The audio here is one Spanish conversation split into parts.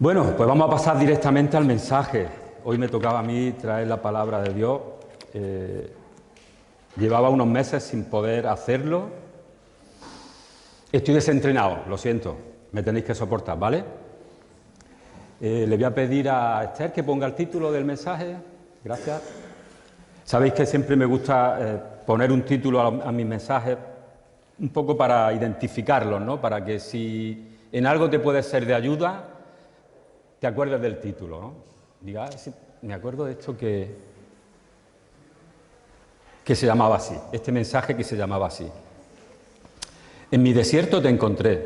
Bueno, pues vamos a pasar directamente al mensaje. Hoy me tocaba a mí traer la palabra de Dios. Llevaba unos meses sin poder hacerlo. Estoy desentrenado, lo siento, me tenéis que soportar, ¿vale? Le voy a pedir a Esther que ponga el título del mensaje. Gracias. Sabéis que siempre me gusta poner un título a mis mensajes, un poco para identificarlos, ¿no? Para que si en algo te puede ser de ayuda, te acuerdes del título, ¿no? Diga, sí, me acuerdo de esto que se llamaba así, este mensaje que se llamaba así. En mi desierto te encontré.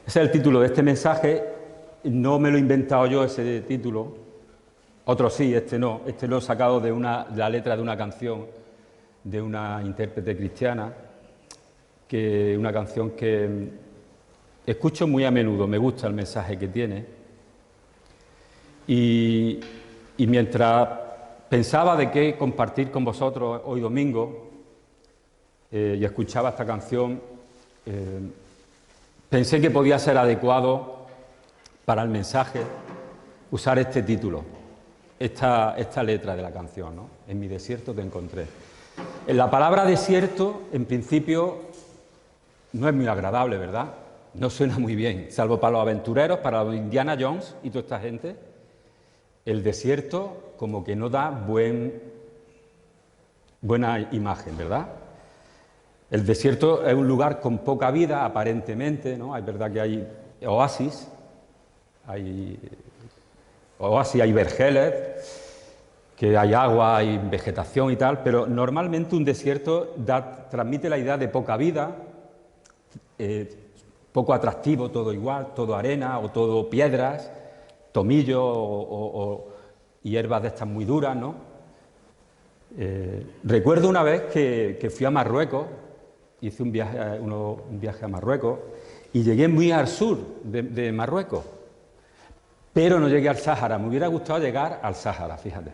Ese es el título de este mensaje. No me lo he inventado yo, ese título. Otro sí, este no. Este lo he sacado de la letra de una canción de una intérprete cristiana, una canción que escucho muy a menudo. Me gusta el mensaje que tiene. Y mientras pensaba de qué compartir con vosotros hoy domingo y escuchaba esta canción, pensé que podía ser adecuado para el mensaje usar este título, esta letra de la canción, ¿no? En mi desierto te encontré. La palabra desierto, en principio, no es muy agradable, ¿verdad? No suena muy bien, salvo para los aventureros, para los Indiana Jones y toda esta gente. El desierto como que no da buena imagen, ¿verdad? El desierto es un lugar con poca vida, aparentemente, ¿no? Es verdad que hay oasis, hay vergeles, que hay agua, hay vegetación y tal, pero normalmente un desierto transmite la idea de poca vida, poco atractivo, todo igual, todo arena o todo piedras, tomillo o hierbas de estas muy duras, ¿no? Recuerdo una vez que fui a Marruecos, hice un viaje a Marruecos y llegué muy al sur de Marruecos, pero no llegué al Sáhara. Me hubiera gustado llegar al Sáhara, fíjate,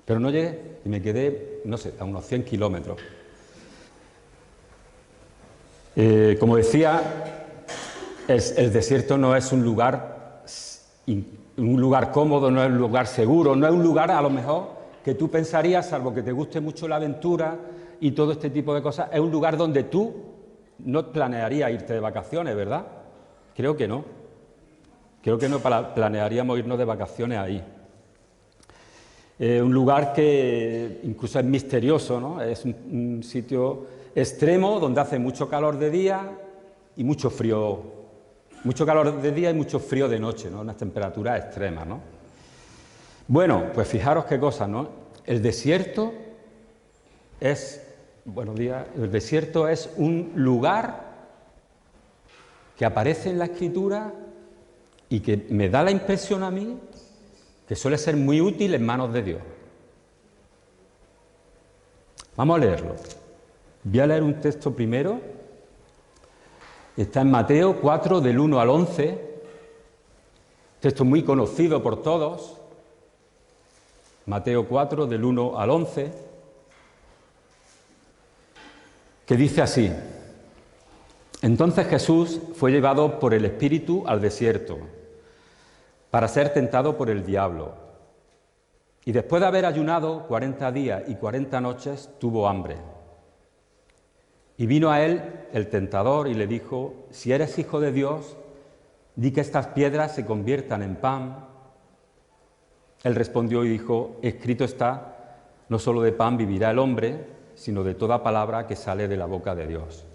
pero no llegué y me quedé, no sé, a unos 100 kilómetros. Como decía, el desierto no es un lugar cómodo, no es un lugar seguro, no es un lugar a lo mejor que tú pensarías, salvo que te guste mucho la aventura y todo este tipo de cosas, es un lugar donde tú no planearías irte de vacaciones, ¿verdad? Creo que no. Creo que no planearíamos irnos de vacaciones ahí. Un lugar que incluso es misterioso, ¿no? Es un sitio extremo donde hace mucho calor de día y mucho frío. Mucho calor de día y mucho frío de noche, ¿no? Unas temperaturas extremas, ¿no? Bueno, pues fijaros qué cosa, ¿no? El desierto es, buenos días, el desierto es un lugar que aparece en la Escritura y que me da la impresión a mí que suele ser muy útil en manos de Dios. Vamos a leerlo. Voy a leer un texto primero. Está en Mateo 4, del 1 al 11, texto muy conocido por todos. Mateo 4, del 1 al 11, que dice así: Entonces Jesús fue llevado por el Espíritu al desierto, para ser tentado por el diablo. Y después de haber ayunado 40 días y 40 noches, tuvo hambre. Y vino a él el tentador y le dijo: si eres hijo de Dios, di que estas piedras se conviertan en pan. Él respondió y dijo: escrito está, no solo de pan vivirá el hombre, sino de toda palabra que sale de la boca de Dios.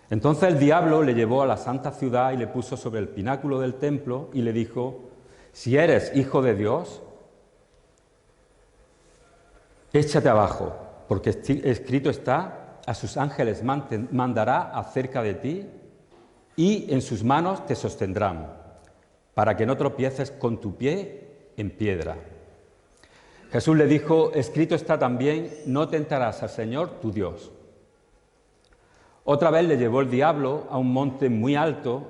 Entonces el diablo le llevó a la santa ciudad y le puso sobre el pináculo del templo y le dijo: si eres hijo de Dios, échate abajo, porque escrito está, a sus ángeles mandará acerca de ti y en sus manos te sostendrán, para que no tropieces con tu pie en piedra. Jesús le dijo: escrito está también, no tentarás al Señor tu Dios. Otra vez le llevó el diablo a un monte muy alto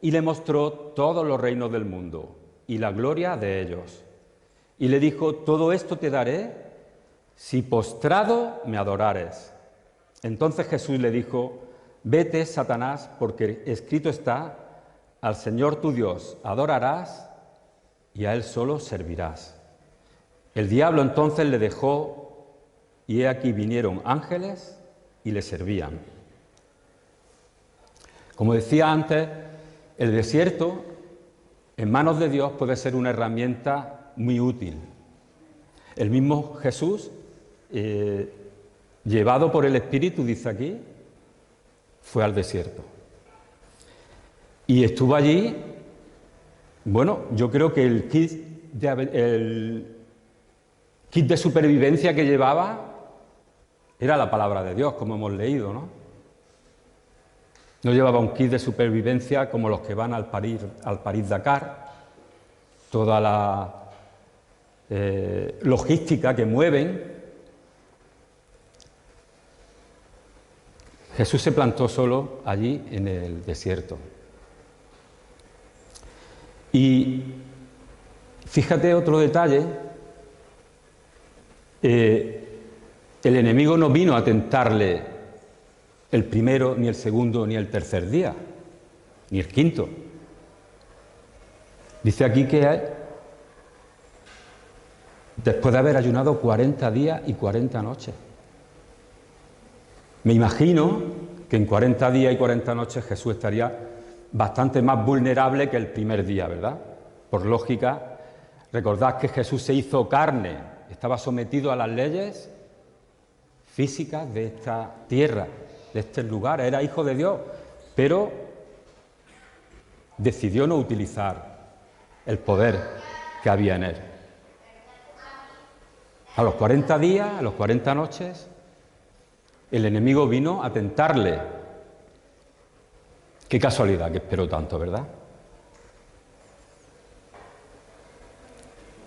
y le mostró todos los reinos del mundo y la gloria de ellos. Y le dijo: todo esto te daré si postrado me adorares. Entonces Jesús le dijo: vete, Satanás, porque escrito está, al Señor tu Dios adorarás y a Él solo servirás. El diablo entonces le dejó y he aquí vinieron ángeles y le servían. Como decía antes, el desierto en manos de Dios puede ser una herramienta muy útil. El mismo Jesús, llevado por el Espíritu, dice aquí, fue al desierto. Y estuvo allí, bueno, yo creo que el kit de supervivencia que llevaba era la palabra de Dios, como hemos leído, ¿no? No llevaba un kit de supervivencia como los que van al París-Dakar, toda la logística que mueven. Jesús se plantó solo allí en el desierto. Y fíjate otro detalle, el enemigo no vino a tentarle el primero, ni el segundo, ni el tercer día, ni el quinto. Dice aquí que después de haber ayunado 40 días y 40 noches. Me imagino que en 40 días y 40 noches Jesús estaría bastante más vulnerable que el primer día, ¿verdad? Por lógica, recordad que Jesús se hizo carne, estaba sometido a las leyes físicas de esta tierra, de este lugar, era hijo de Dios, pero decidió no utilizar el poder que había en él. A los 40 días, a los 40 noches, el enemigo vino a tentarle. Qué casualidad que esperó tanto, ¿verdad?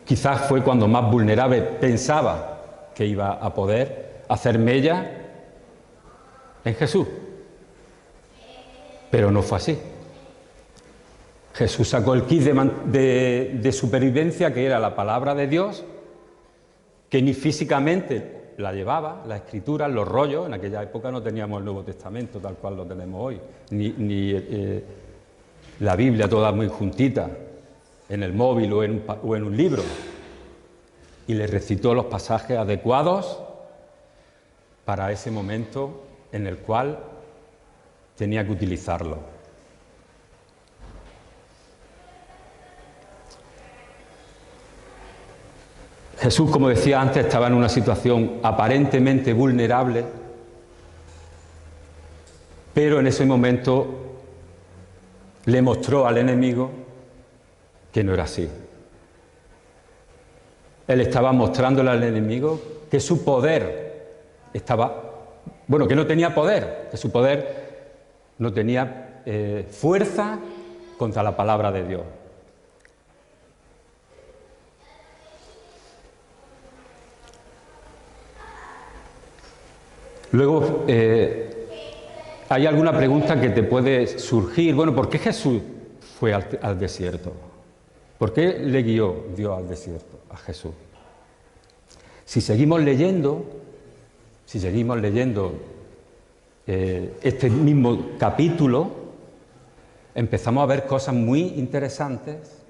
Quizás fue cuando más vulnerable pensaba que iba a poder hacer mella en Jesús. Pero no fue así. Jesús sacó el kit de supervivencia, que era la palabra de Dios, que ni físicamente la llevaba, la escritura, los rollos. En aquella época no teníamos el Nuevo Testamento tal cual lo tenemos hoy, ni la Biblia toda muy juntita en el móvil o en un libro. Y le recitó los pasajes adecuados para ese momento en el cual tenía que utilizarlo. Jesús, como decía antes, estaba en una situación aparentemente vulnerable, pero en ese momento le mostró al enemigo que no era así. Él estaba mostrándole al enemigo que su poder que no tenía poder, que su poder no tenía fuerza contra la palabra de Dios. Luego, hay alguna pregunta que te puede surgir. Bueno, ¿por qué Jesús fue al desierto? ¿Por qué le guió Dios al desierto a Jesús? Si seguimos leyendo este mismo capítulo, empezamos a ver cosas muy interesantes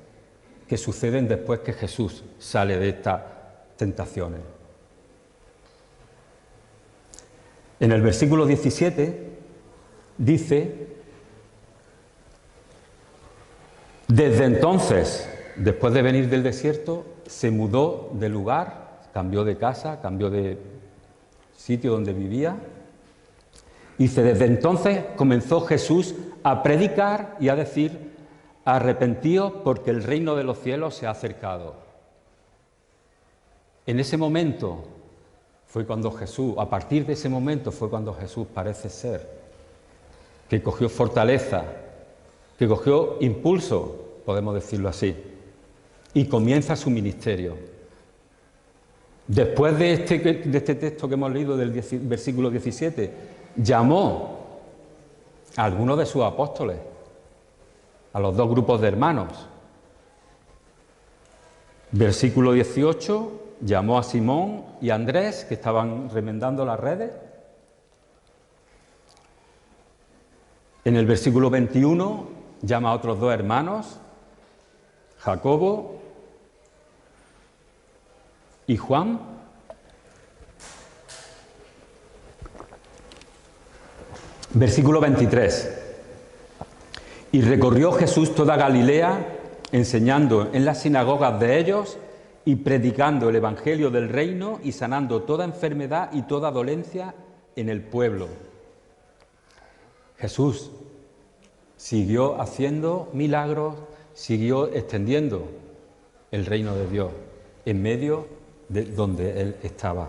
que suceden después que Jesús sale de estas tentaciones. En el versículo 17 dice: desde entonces, después de venir del desierto, se mudó de lugar, cambió de casa, cambió de sitio donde vivía. Dice: desde entonces comenzó Jesús a predicar y a decir: arrepentíos porque el reino de los cielos se ha acercado. En ese momento fue cuando Jesús, a partir de ese momento fue cuando Jesús parece ser que cogió fortaleza, que cogió impulso, podemos decirlo así, y comienza su ministerio. Después de este texto que hemos leído del versículo 17, llamó a algunos de sus apóstoles, a los dos grupos de hermanos. Versículo 18, llamó a Simón y a Andrés, que estaban remendando las redes. En el versículo 21 llama a otros 2 hermanos, Jacobo y Juan. Versículo 23. Y recorrió Jesús toda Galilea, enseñando en las sinagogas de ellos y predicando el evangelio del reino y sanando toda enfermedad y toda dolencia en el pueblo. Jesús siguió haciendo milagros, siguió extendiendo el reino de Dios en medio de donde Él estaba.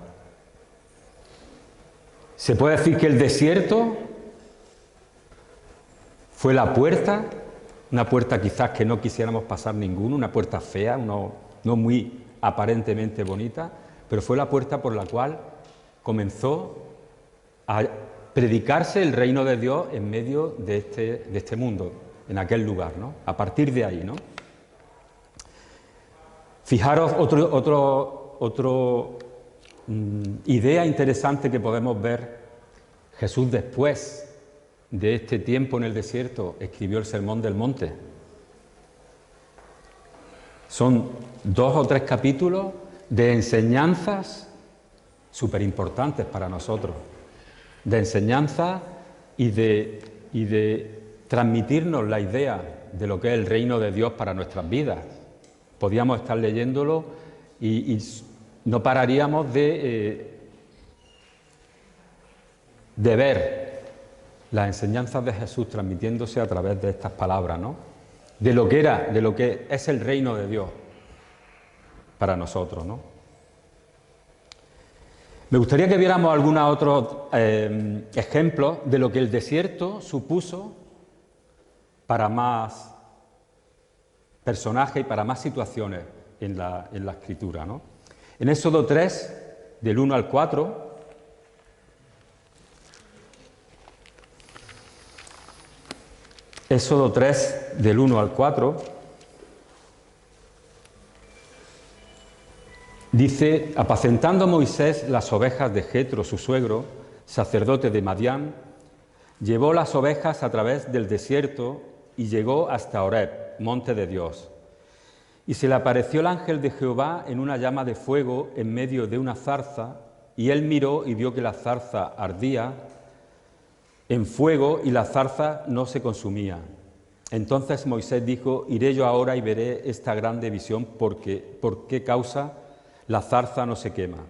Se puede decir que el desierto fue la puerta, una puerta quizás que no quisiéramos pasar ninguno, una puerta fea, no muy aparentemente bonita, pero fue la puerta por la cual comenzó a predicarse el reino de Dios en medio de este mundo, en aquel lugar, ¿no? A partir de ahí, ¿no? Fijaros otro idea interesante que podemos ver. Jesús, después de este tiempo en el desierto, escribió el Sermón del Monte. Son 2 o 3 capítulos de enseñanzas súper importantes para nosotros, de enseñanza y de transmitirnos la idea de lo que es el reino de Dios para nuestras vidas. Podíamos estar leyéndolo y no pararíamos de ver las enseñanzas de Jesús transmitiéndose a través de estas palabras, ¿no? De lo que es el reino de Dios para nosotros, ¿no? Me gustaría que viéramos algunos otros ejemplos de lo que el desierto supuso para más personajes y para más situaciones en la Escritura, ¿no? En Éxodo 3, del 1 al 4, Éxodo 3, del 1 al 4, dice: apacentando Moisés las ovejas de Jetro, su suegro, sacerdote de Madián, llevó las ovejas a través del desierto y llegó hasta Horeb, monte de Dios. Y se le apareció el ángel de Jehová en una llama de fuego en medio de una zarza, y él miró y vio que la zarza ardía en fuego y la zarza no se consumía. Entonces Moisés dijo: iré yo ahora y veré esta grande visión, por qué causa la zarza no se quema.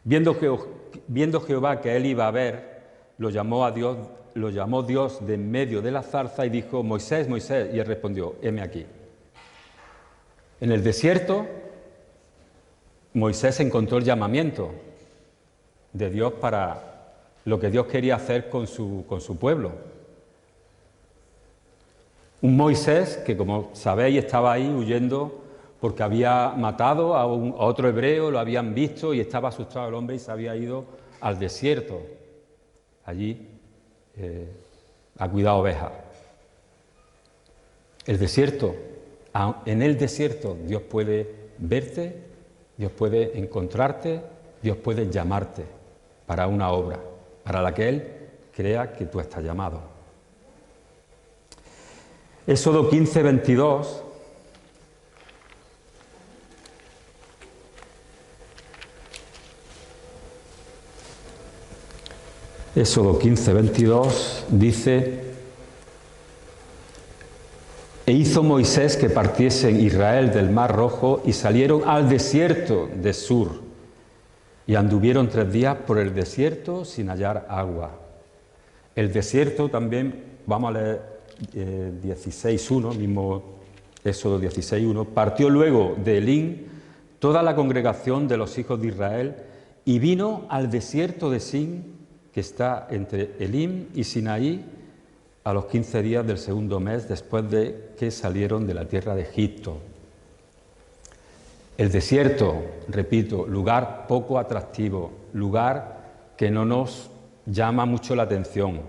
Viendo Jehová que él iba a ver, lo llamó Dios de en medio de la zarza y dijo: Moisés, Moisés. Y él respondió: heme aquí. En el desierto, Moisés encontró el llamamiento de Dios para lo que Dios quería hacer con su pueblo. Un Moisés que, como sabéis, estaba ahí huyendo porque había matado a otro hebreo, lo habían visto y estaba asustado el hombre y se había ido al desierto, allí a cuidar ovejas. El desierto, en el desierto Dios puede verte, Dios puede encontrarte, Dios puede llamarte para una obra para la que Él crea que tú estás llamado. Éxodo 15, 22. Éxodo 15, 22 dice: e hizo Moisés que partiesen Israel del Mar Rojo y salieron al desierto de Sur y anduvieron 3 días por el desierto sin hallar agua. El desierto también, vamos a leer 16.1, mismo Éxodo 16.1, partió luego de Elim toda la congregación de los hijos de Israel y vino al desierto de Sin, que está entre Elim y Sinaí, a los 15 días del segundo mes después de que salieron de la tierra de Egipto. El desierto, repito, lugar poco atractivo, lugar que no nos llama mucho la atención.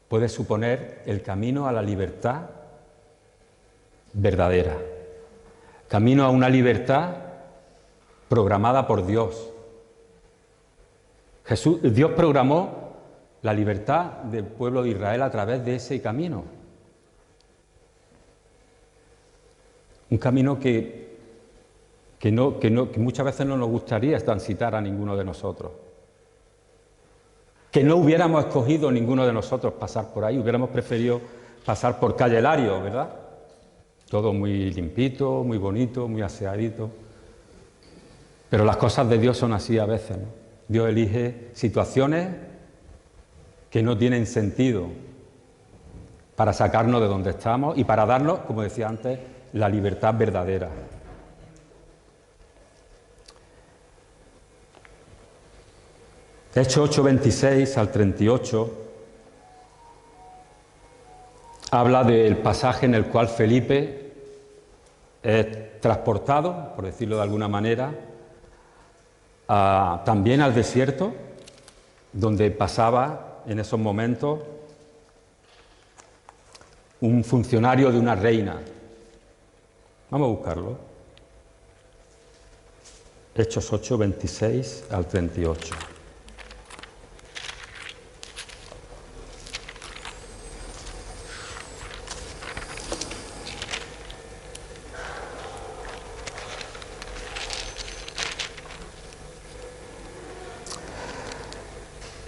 Puede suponer el camino a la libertad verdadera, camino a una libertad programada por Dios. Dios programó la libertad del pueblo de Israel a través de ese camino. Un camino que muchas veces no nos gustaría transitar a ninguno de nosotros. Que no hubiéramos escogido ninguno de nosotros pasar por ahí, hubiéramos preferido pasar por calle Lario, ¿verdad? Todo muy limpito, muy bonito, muy aseadito. Pero las cosas de Dios son así a veces, ¿no? Dios elige situaciones que no tienen sentido para sacarnos de donde estamos y para darnos, como decía antes, la libertad verdadera. Hechos 8:26 al 38 habla del pasaje en el cual Felipe es transportado, por decirlo de alguna manera, también al desierto, donde pasaba en esos momentos un funcionario de una reina. Vamos a buscarlo. Hechos 8:26 al 38.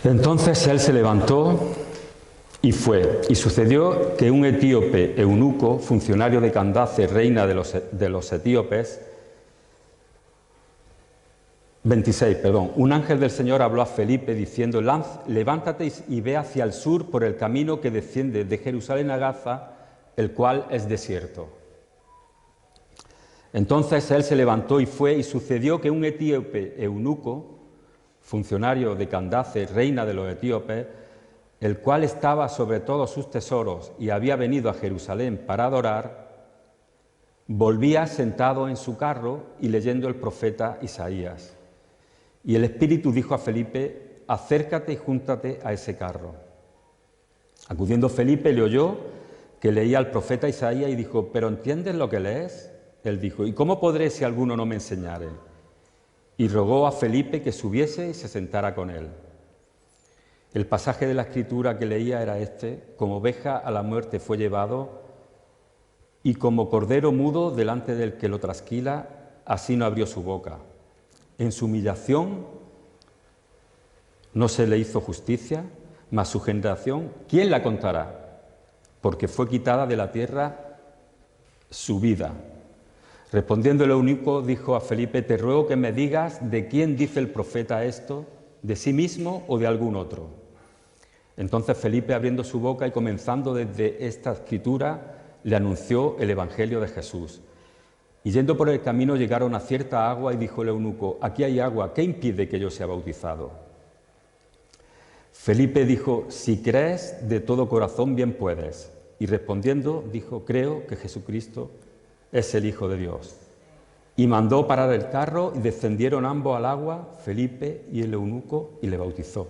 Entonces él se levantó y fue, y sucedió que un etíope eunuco, funcionario de Candace, reina de los etíopes, 26, perdón, un ángel del Señor habló a Felipe diciendo, levántate y ve hacia el sur por el camino que desciende de Jerusalén a Gaza, el cual es desierto. Entonces él se levantó y fue, y sucedió que un etíope eunuco, funcionario de Candace, reina de los etíopes, el cual estaba sobre todos sus tesoros y había venido a Jerusalén para adorar, volvía sentado en su carro y leyendo el profeta Isaías. Y el Espíritu dijo a Felipe, acércate y júntate a ese carro. Acudiendo Felipe le oyó que leía al profeta Isaías y dijo, ¿pero entiendes lo que lees? Él dijo, ¿y cómo podré si alguno no me enseñare? Y rogó a Felipe que subiese y se sentara con él. El pasaje de la Escritura que leía era este, como oveja a la muerte fue llevado, y como cordero mudo delante del que lo trasquila, así no abrió su boca. En su humillación no se le hizo justicia, mas su generación, ¿quién la contará? Porque fue quitada de la tierra su vida. Respondiendo el eunuco, dijo a Felipe, te ruego que me digas de quién dice el profeta esto, de sí mismo o de algún otro. Entonces Felipe, abriendo su boca y comenzando desde esta escritura, le anunció el evangelio de Jesús. Y yendo por el camino llegaron a cierta agua y dijo el eunuco, aquí hay agua, ¿qué impide que yo sea bautizado? Felipe dijo, si crees de todo corazón bien puedes. Y respondiendo dijo, creo que Jesucristo es el Hijo de Dios. Y mandó parar el carro y descendieron ambos al agua, Felipe y el eunuco, y le bautizó.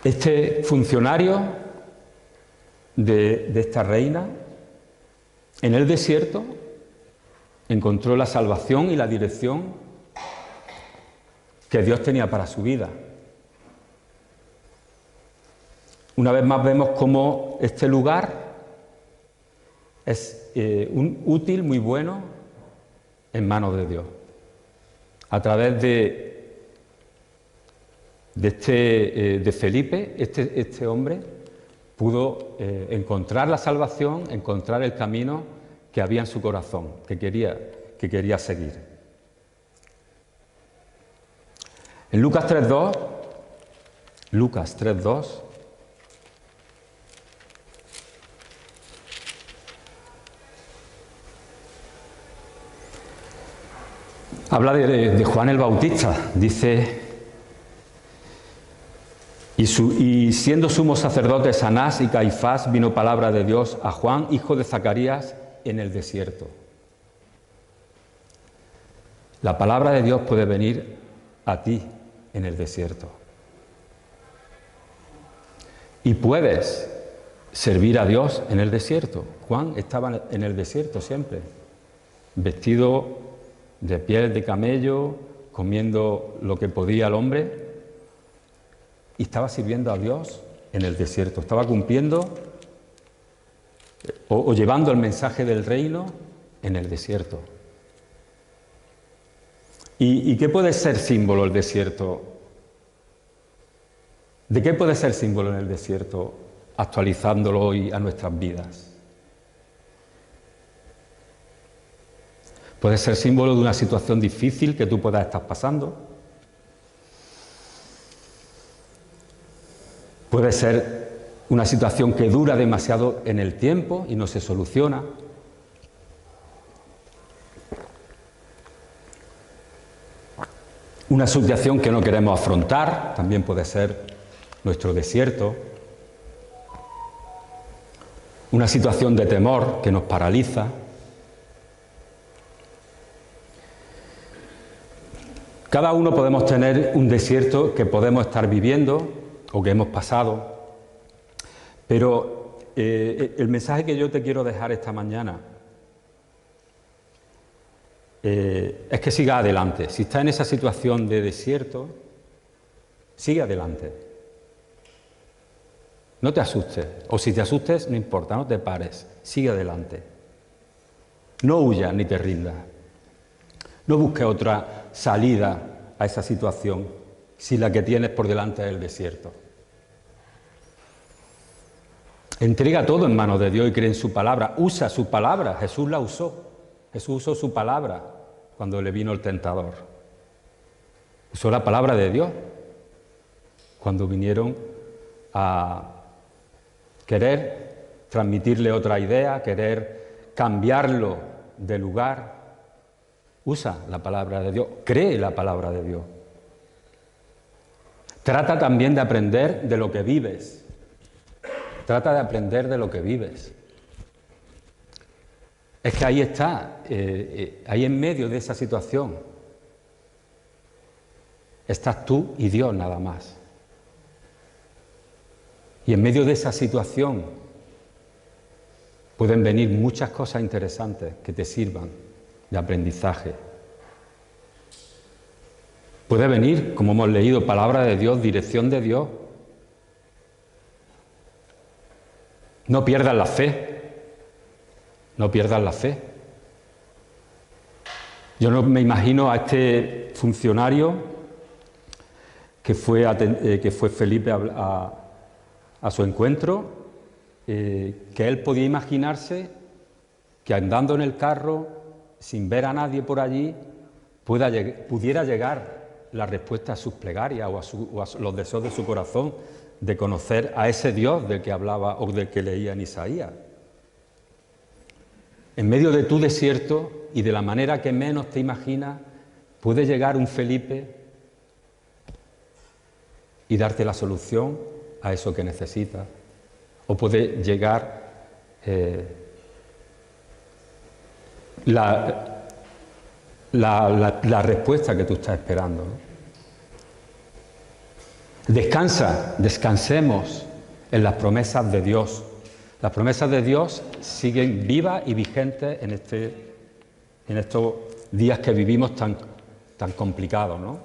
Este funcionario de esta reina, en el desierto, encontró la salvación y la dirección que Dios tenía para su vida. Una vez más vemos cómo este lugar es útil, muy bueno, en manos de Dios. A través de Felipe, este hombre pudo encontrar la salvación, encontrar el camino que había en su corazón, que quería seguir. En Lucas 3:2, habla de Juan el Bautista, dice, y siendo sumos sacerdotes Anás y Caifás, vino palabra de Dios a Juan, hijo de Zacarías, en el desierto. La palabra de Dios puede venir a ti en el desierto. Y puedes servir a Dios en el desierto. Juan estaba en el desierto siempre, vestido de piel de camello, comiendo lo que podía el hombre, y estaba sirviendo a Dios en el desierto, estaba cumpliendo o llevando el mensaje del reino en el desierto. ¿Y qué puede ser símbolo el desierto? ¿De qué puede ser símbolo en el desierto, actualizándolo hoy a nuestras vidas? Puede ser símbolo de una situación difícil que tú puedas estar pasando. Puede ser una situación que dura demasiado en el tiempo y no se soluciona. Una situación que no queremos afrontar, también puede ser nuestro desierto. Una situación de temor que nos paraliza. Cada uno podemos tener un desierto que podemos estar viviendo o que hemos pasado, pero el mensaje que yo te quiero dejar esta mañana es que siga adelante. Si está en esa situación de desierto, sigue adelante. No te asustes, o si te asustes, no importa, no te pares, sigue adelante. No huyas ni te rindas. No busques otra salida a esa situación si la que tienes por delante es el desierto. Entrega todo en manos de Dios y cree en su palabra. Usa su palabra, Jesús la usó. Jesús usó su palabra cuando le vino el tentador. Usó la palabra de Dios cuando vinieron a querer transmitirle otra idea, querer cambiarlo de lugar. Usa la palabra de Dios, cree la palabra de Dios. Trata también de aprender de lo que vives. Trata de aprender de lo que vives. Es que ahí está, ahí en medio de esa situación, estás tú y Dios nada más. Y en medio de esa situación pueden venir muchas cosas interesantes que te sirvan de aprendizaje. Puede venir, como hemos leído, palabra de Dios, dirección de Dios. No pierdas la fe. No pierdas la fe. Yo no me imagino a este funcionario que fue Felipe a su encuentro, que él podía imaginarse que andando en el carro, sin ver a nadie por allí, pudiera llegar la respuesta a sus plegarias o a los deseos de su corazón, de conocer a ese Dios del que hablaba o del que leía en Isaías. En medio de tu desierto y de la manera que menos te imaginas, puede llegar un Felipe y darte la solución a eso que necesitas. O puede llegar la respuesta que tú estás esperando, ¿no? Descansemos en las promesas de Dios. Las promesas de Dios siguen vivas y vigentes en estos días que vivimos tan complicados, ¿no?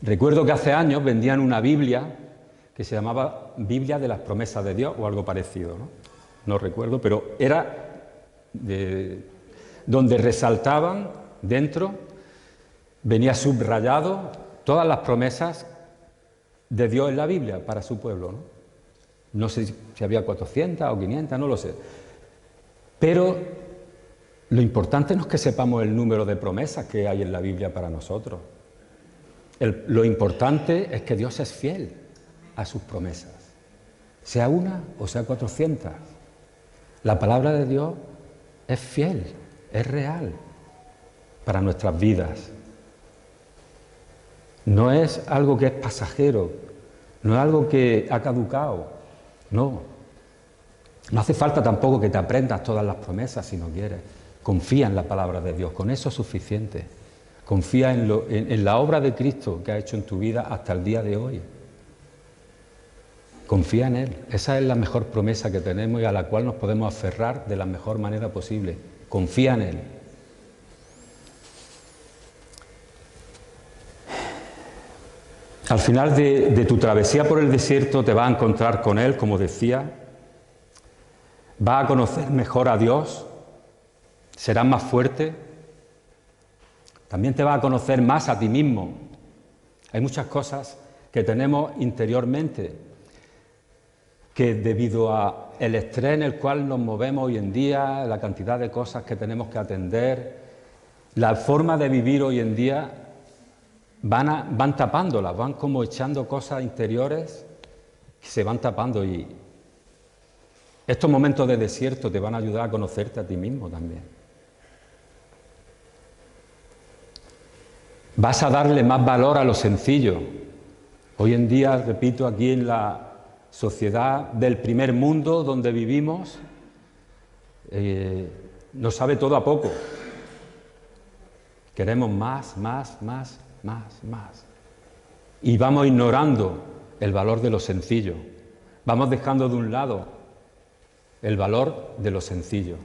Recuerdo que hace años vendían una Biblia que se llamaba Biblia de las promesas de Dios o algo parecido, ¿no? No recuerdo, pero era donde resaltaban dentro, venía subrayado todas las promesas de Dios en la Biblia para su pueblo, ¿no? No sé si había 400 o 500, no lo sé. Pero lo importante no es que sepamos el número de promesas que hay en la Biblia para nosotros. Lo importante es que Dios es fiel a sus promesas, sea una o sea 400. La palabra de Dios es fiel, es real para nuestras vidas. No es algo que es pasajero, no es algo que ha caducado, no. No hace falta tampoco que te aprendas todas las promesas si no quieres. Confía en la palabra de Dios, con eso es suficiente. Confía en la obra de Cristo que ha hecho en tu vida hasta el día de hoy. Confía en Él. Esa es la mejor promesa que tenemos y a la cual nos podemos aferrar de la mejor manera posible. Confía en Él. Al final de tu travesía por el desierto te vas a encontrar con Él, como decía. Vas a conocer mejor a Dios, serás más fuerte, también te vas a conocer más a ti mismo. Hay muchas cosas que tenemos interiormente que debido al estrés en el cual nos movemos hoy en día, la cantidad de cosas que tenemos que atender, la forma de vivir hoy en día, van tapándolas, van como echando cosas interiores que se van tapando, y estos momentos de desierto te van a ayudar a conocerte a ti mismo también. Vas a darle más valor a lo sencillo. Hoy en día, repito, aquí en la sociedad del primer mundo donde vivimos, nos sabe todo a poco. Queremos más. Y vamos ignorando el valor de lo sencillo. Vamos dejando de un lado el valor de lo sencillo.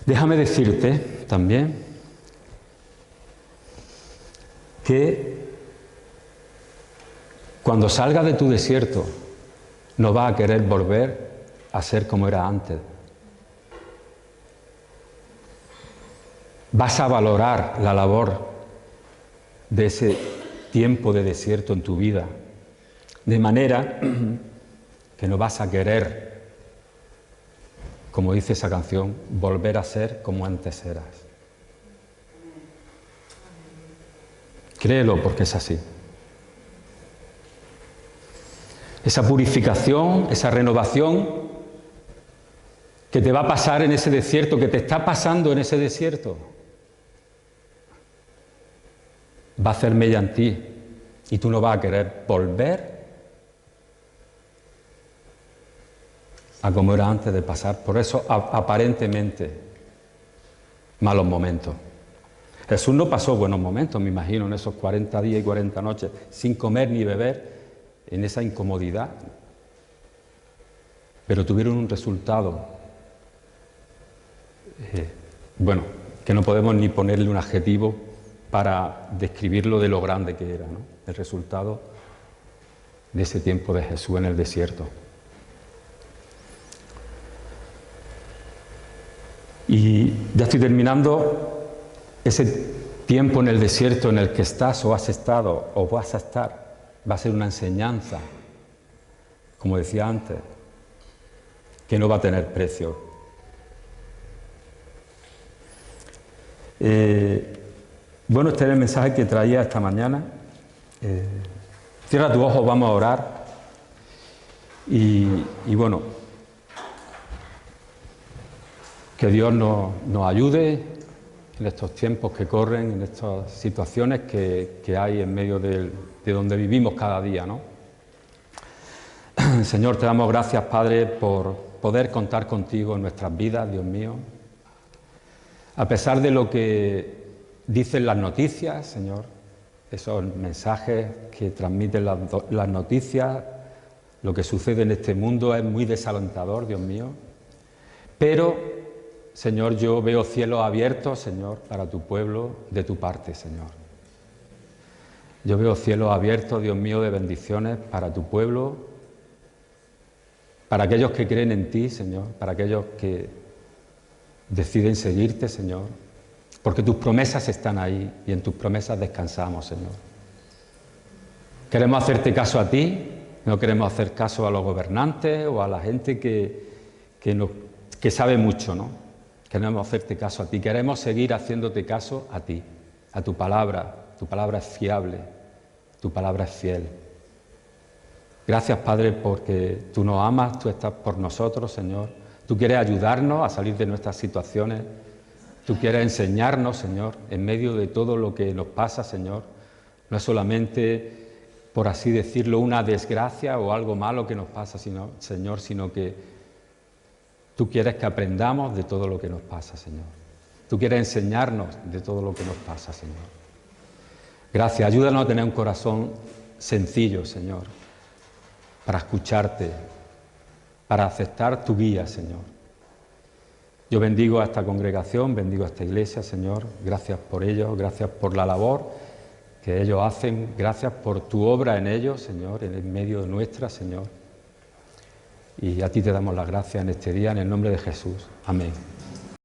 Déjame decirte también que cuando salgas de tu desierto no vas a querer volver a ser como era antes. Vas a valorar la labor de ese tiempo de desierto en tu vida, de manera que no vas a querer, como dice esa canción, volver a ser como antes eras. Créelo, porque es así. Esa purificación, esa renovación que te va a pasar en ese desierto, que te está pasando en ese desierto, va a hacer mella en ti y tú no vas a querer volver a como era antes de pasar por esos aparentemente malos momentos. Jesús no pasó buenos momentos, me imagino, en esos 40 días y 40 noches, sin comer ni beber, en esa incomodidad, pero tuvieron un resultado, que no podemos ni ponerle un adjetivo para describirlo de lo grande que era, ¿no? El resultado de ese tiempo de Jesús en el desierto. Y ya estoy terminando. Ese tiempo en el desierto en el que estás o has estado o vas a estar va a ser una enseñanza, como decía antes, que no va a tener precio. Este es el mensaje que traía esta mañana. Cierra tus ojos, vamos a orar. Y que Dios nos ayude en estos tiempos que corren, en estas situaciones que hay en medio de donde vivimos cada día, ¿no? Señor, te damos gracias, Padre, por poder contar contigo en nuestras vidas, Dios mío. A pesar de lo que dicen las noticias, Señor, esos mensajes que transmiten las noticias, lo que sucede en este mundo es muy desalentador, Dios mío. Pero, Señor, yo veo cielos abiertos, Señor, para tu pueblo, de tu parte, Señor. Yo veo cielos abiertos, Dios mío, de bendiciones para tu pueblo, para aquellos que creen en ti, Señor, para aquellos que deciden seguirte, Señor, porque tus promesas están ahí y en tus promesas descansamos, Señor. Queremos hacerte caso a ti, no queremos hacer caso a los gobernantes o a la gente que sabe mucho, ¿no? Queremos hacerte caso a ti, queremos seguir haciéndote caso a ti, a tu palabra. Tu palabra es fiable, tu palabra es fiel. Gracias, Padre, porque tú nos amas, tú estás por nosotros, Señor. Tú quieres ayudarnos a salir de nuestras situaciones. Tú quieres enseñarnos, Señor, en medio de todo lo que nos pasa, Señor. No es solamente, por así decirlo, una desgracia o algo malo que nos pasa, Señor, sino que tú quieres que aprendamos de todo lo que nos pasa, Señor. Tú quieres enseñarnos de todo lo que nos pasa, Señor. Gracias, ayúdanos a tener un corazón sencillo, Señor, para escucharte, para aceptar tu guía, Señor. Yo bendigo a esta congregación, bendigo a esta iglesia, Señor. Gracias por ello, gracias por la labor que ellos hacen. Gracias por tu obra en ellos, Señor, en el medio de nuestra, Señor. Y a ti te damos las gracias en este día, en el nombre de Jesús. Amén.